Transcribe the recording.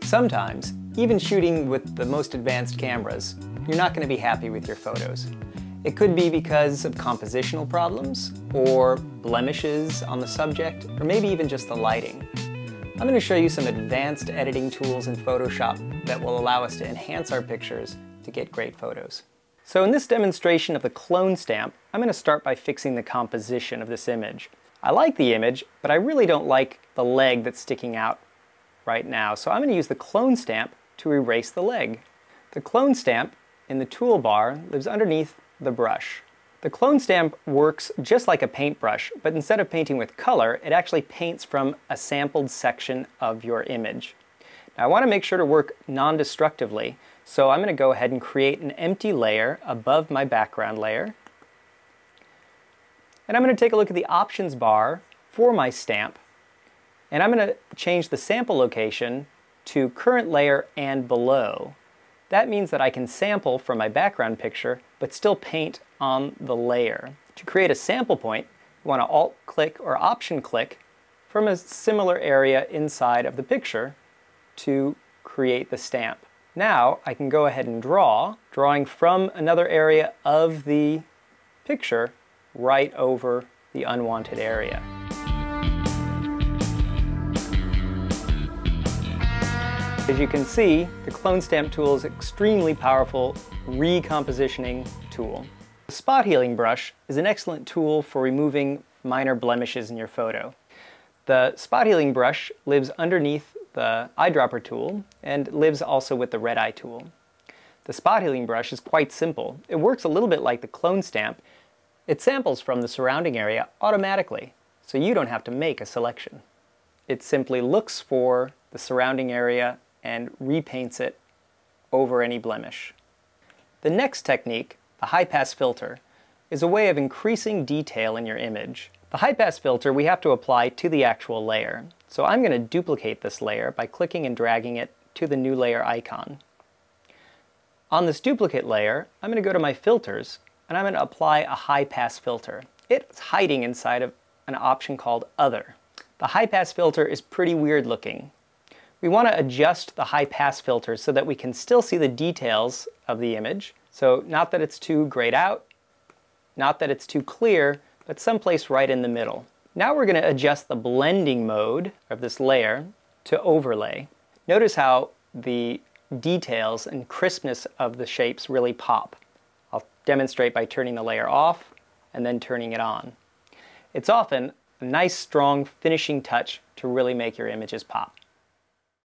Sometimes, even shooting with the most advanced cameras, you're not going to be happy with your photos. It could be because of compositional problems, or blemishes on the subject, or maybe even just the lighting. I'm going to show you some advanced editing tools in Photoshop that will allow us to enhance our pictures to get great photos. So in this demonstration of the clone stamp, I'm going to start by fixing the composition of this image. I like the image, but I really don't like the leg that's sticking out right now, so I'm going to use the clone stamp to erase the leg. The clone stamp in the toolbar lives underneath the brush. The clone stamp works just like a paintbrush, but instead of painting with color, it actually paints from a sampled section of your image. Now I want to make sure to work non-destructively, so I'm going to go ahead and create an empty layer above my background layer. And I'm going to take a look at the options bar for my stamp, and I'm going to change the sample location to current layer and below. That means that I can sample from my background picture, but still paint on the layer. To create a sample point, you want to Alt-click or Option-click from a similar area inside of the picture to create the stamp. Now I can go ahead and drawing from another area of the picture right over the unwanted area. As you can see, the clone stamp tool is an extremely powerful recompositioning tool. The spot healing brush is an excellent tool for removing minor blemishes in your photo. The spot healing brush lives underneath the eyedropper tool and lives also with the red eye tool. The spot healing brush is quite simple. It works a little bit like the clone stamp. It samples from the surrounding area automatically, so you don't have to make a selection. It simply looks for the surrounding area and repaints it over any blemish. The next technique, the high-pass filter, is a way of increasing detail in your image. The high-pass filter we have to apply to the actual layer. So I'm going to duplicate this layer by clicking and dragging it to the new layer icon. On this duplicate layer, I'm going to go to my filters and I'm going to apply a high-pass filter. It's hiding inside of an option called Other. The high-pass filter is pretty weird looking. We want to adjust the high-pass filter so that we can still see the details of the image. So not that it's too grayed out, not that it's too clear, but someplace right in the middle. Now we're going to adjust the blending mode of this layer to overlay. Notice how the details and crispness of the shapes really pop. I'll demonstrate by turning the layer off and then turning it on. It's often a nice, strong finishing touch to really make your images pop.